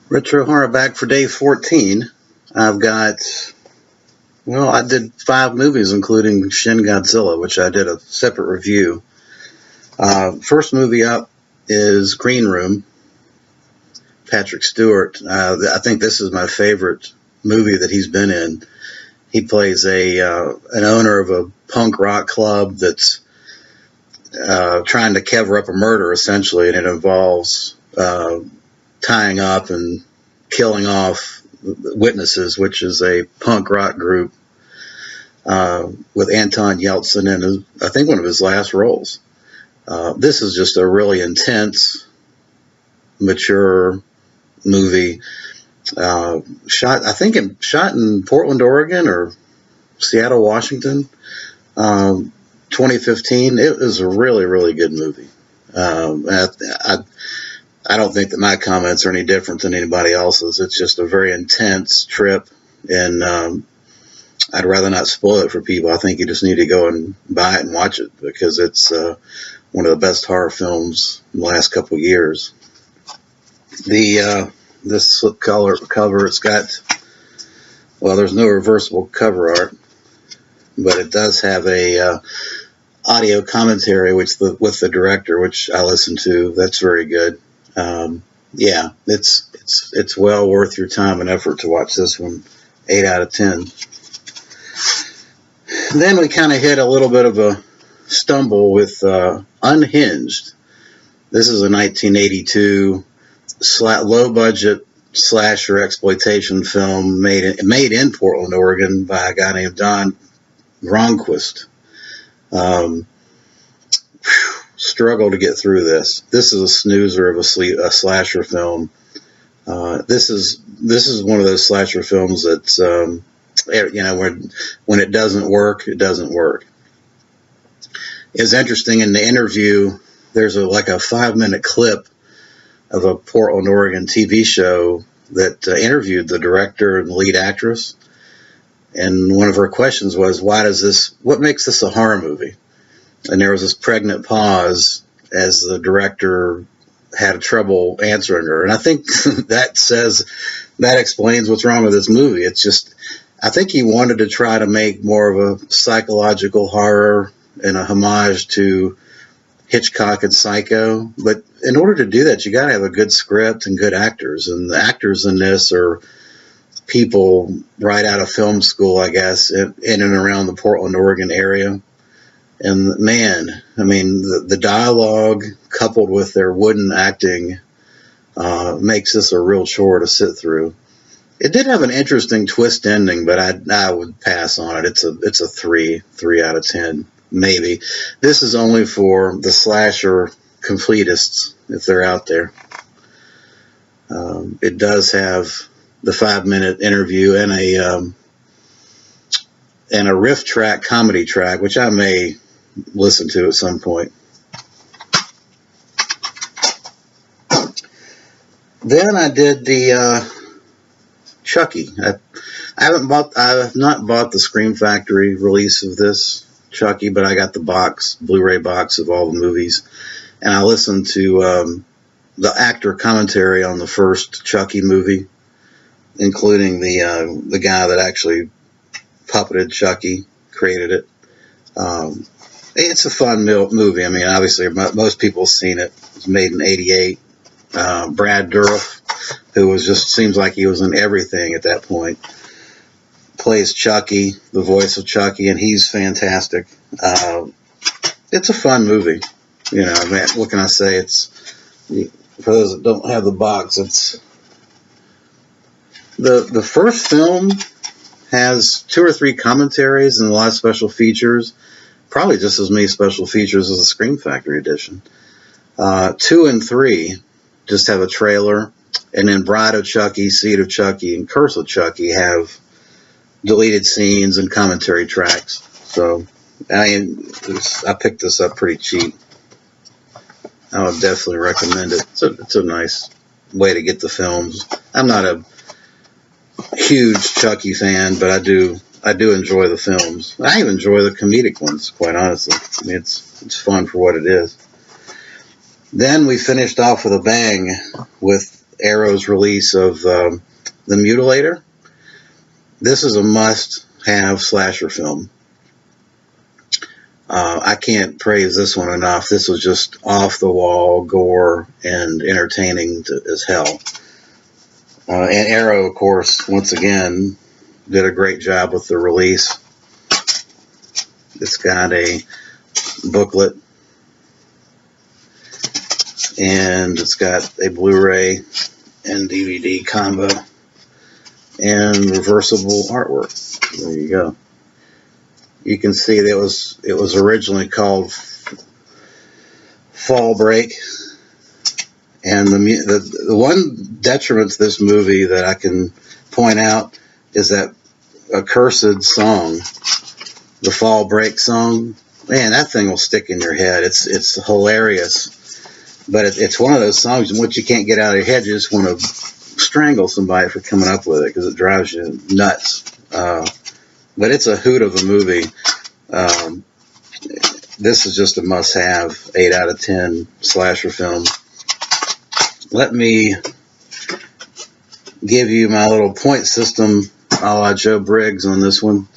Retro Horror back for day 14. I've got, I did 5 movies, including Shin Godzilla, which I did a separate review. First movie up is Green Room, Patrick Stewart. I think this is my favorite movie that he's been in. He plays an owner of a punk rock club that's trying to cover up a murder, essentially, and it involves tying up and killing off witnesses, which is a punk rock group with Anton Yelchin in, I think, one of his last roles. This is just a really intense, mature movie. Shot in Portland, Oregon, or Seattle, Washington, 2015. It was a really, really good movie. I don't think that my comments are any different than anybody else's. It's just a very intense trip, and I'd rather not spoil it for people. I think you just need to go and buy it and watch it, because it's one of the best horror films in the last couple of years. This cover, it's got, there's no reversible cover art, but it does have a audio commentary with the director, which I listened to. That's very good. It's well worth your time and effort to watch this one. 8 out of 10. Then we kind of hit a little bit of a stumble with Unhinged. This is a 1982 low budget slasher exploitation film made in Portland, Oregon, by a guy named Don Gronquist. Struggle to get through this. This is a snoozer of a slasher film. This is one of those slasher films that's when it doesn't work, it doesn't work. It's interesting, in the interview, there's a 5-minute clip of a Portland, Oregon TV show that interviewed the director and the lead actress. And one of her questions was, what makes this a horror movie? And there was this pregnant pause as the director had trouble answering her. And I think that explains what's wrong with this movie. It's just, I think he wanted to try to make more of a psychological horror and a homage to Hitchcock and Psycho. But in order to do that, you got to have a good script and good actors. And the actors in this are people right out of film school, I guess, in and around the Portland, Oregon area. And man, I mean, the dialogue coupled with their wooden acting makes this a real chore to sit through. It did have an interesting twist ending, but I would pass on it. It's a 3 out of 10, maybe. This is only for the slasher completists, if they're out there. It does have the 5-minute interview and a riff track, comedy track, which I may listen to at some point. Then I did the Chucky. I have not bought the Scream Factory release of this Chucky, but I got the Blu-ray box of all the movies, and I listened to the actor commentary on the first Chucky movie, including the guy that actually puppeted Chucky, created it. It's a fun movie. I mean, obviously, most people have seen it. It was made in '88. Brad Dourif, who seems like he was in everything at that point, plays Chucky, the voice of Chucky, and he's fantastic. It's a fun movie. Man, what can I say? For those that don't have the box, it's the first film has 2 or 3 commentaries and a lot of special features. Probably just as many special features as the Scream Factory edition. 2 and 3 just have a trailer, and then Bride of Chucky, Seed of Chucky, and Curse of Chucky have deleted scenes and commentary tracks. So I picked this up pretty cheap. I would definitely recommend it. It's a nice way to get the films. I'm not a huge Chucky fan, but I do enjoy the films. I even enjoy the comedic ones, quite honestly. I mean, it's fun for what it is. Then we finished off with a bang with Arrow's release of The Mutilator. This is a must-have slasher film. I can't praise this one enough. This was just off-the-wall gore and entertaining as hell. And Arrow, of course, once again, did a great job with the release. It's got a booklet, and it's got a Blu-ray and DVD combo and reversible artwork. There you go. You can see that it was originally called Fall Break, and the one detriment to this movie that I can point out is that accursed song, the Fall Break song. Man, that thing will stick in your head. It's hilarious, but it's one of those songs once you can't get out of your head, you just want to strangle somebody for coming up with it because it drives you nuts. But it's a hoot of a movie. This is just a must-have 8 out of 10 slasher film. Let me give you my little point system a la Joe Briggs on this one,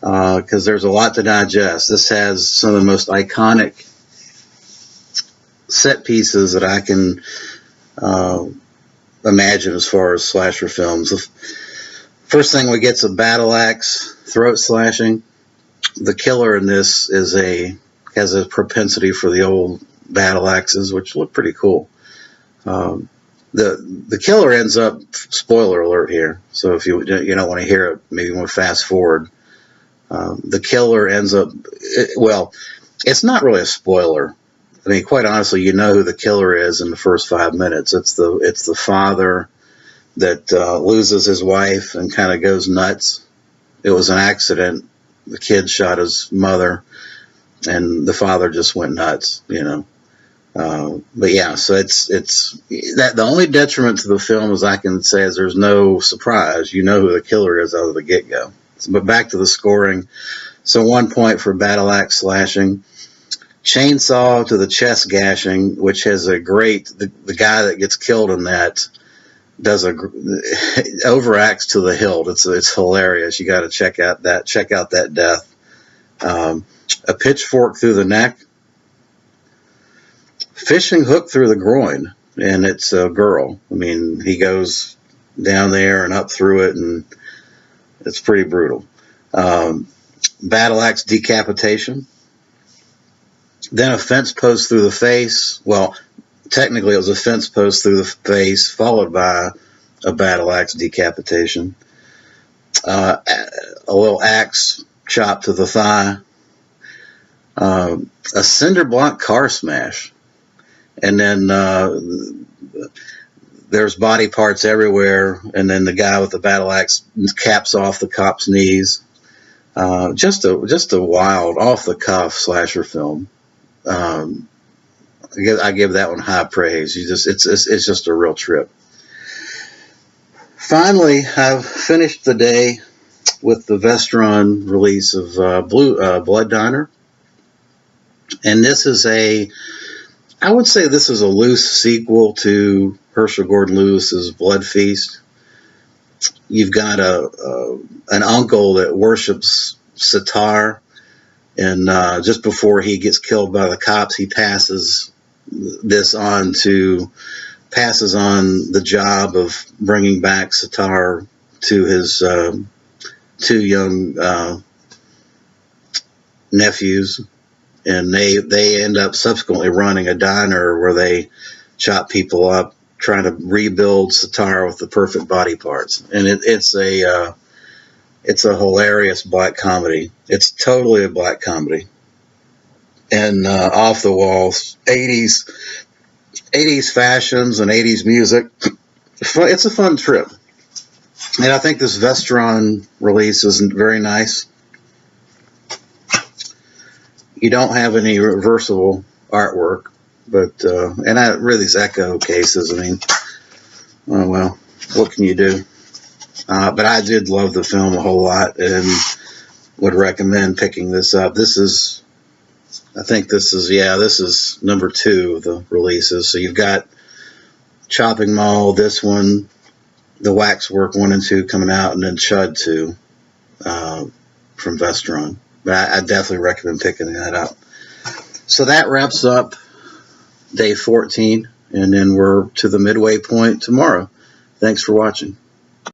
because there's a lot to digest. This has some of the most iconic set pieces that I can imagine as far as slasher films. The first thing we get is a battle axe throat slashing. The killer in this has a propensity for the old battle axes, which look pretty cool. The killer ends up, spoiler alert here, so if you don't want to hear it, maybe you want to fast forward. The killer ends up, well, it's not really a spoiler. I mean, quite honestly, you know who the killer is in the first 5 minutes. It's the father that loses his wife and kind of goes nuts. It was an accident. The kid shot his mother, and the father just went nuts, But yeah, so it's that the only detriment to the film, as I can say, is there's no surprise. You know who the killer is out of the get-go. But back to the scoring. So 1 point for battle axe slashing. Chainsaw to the chest gashing, which has a great, the guy that gets killed in that does overaxe to the hilt. It's hilarious. You got to check out that death. A pitchfork through the neck. Fishing hook through the groin, and it's a girl. I mean, he goes down there and up through it, and it's pretty brutal. Battle axe decapitation. Then a fence post through the face. Well, technically it was a fence post through the face, followed by a battle axe decapitation. A little axe chop to the thigh. A cinder block car smash. And then there's body parts everywhere, and then the guy with the battle axe caps off the cop's knees. Just a wild, off the cuff slasher film. I give that one high praise. It's just a real trip. Finally, I've finished the day with the Vestron release of Blood Diner, and this is I would say this is a loose sequel to Herschel Gordon Lewis's Blood Feast. You've got an uncle that worships Sitar, and just before he gets killed by the cops, he passes on the job of bringing back Sitar to his 2 young nephews. And they end up subsequently running a diner where they chop people up, trying to rebuild Sitar with the perfect body parts. And it's a hilarious black comedy. It's totally a black comedy. And off the walls, 80s fashions and 80s music. It's a fun trip. And I think this Vestron release is very nice. You don't have any reversible artwork, but and these echo cases. I mean, oh well, what can you do? But I did love the film a whole lot, and would recommend picking this up. This is number 2 of the releases. So you've got Chopping Mall, this one, the Waxwork 1 and 2 coming out, and then Chud 2 from Vestron. But I definitely recommend picking that up. So that wraps up day 14, and then we're to the midway point tomorrow. Thanks for watching.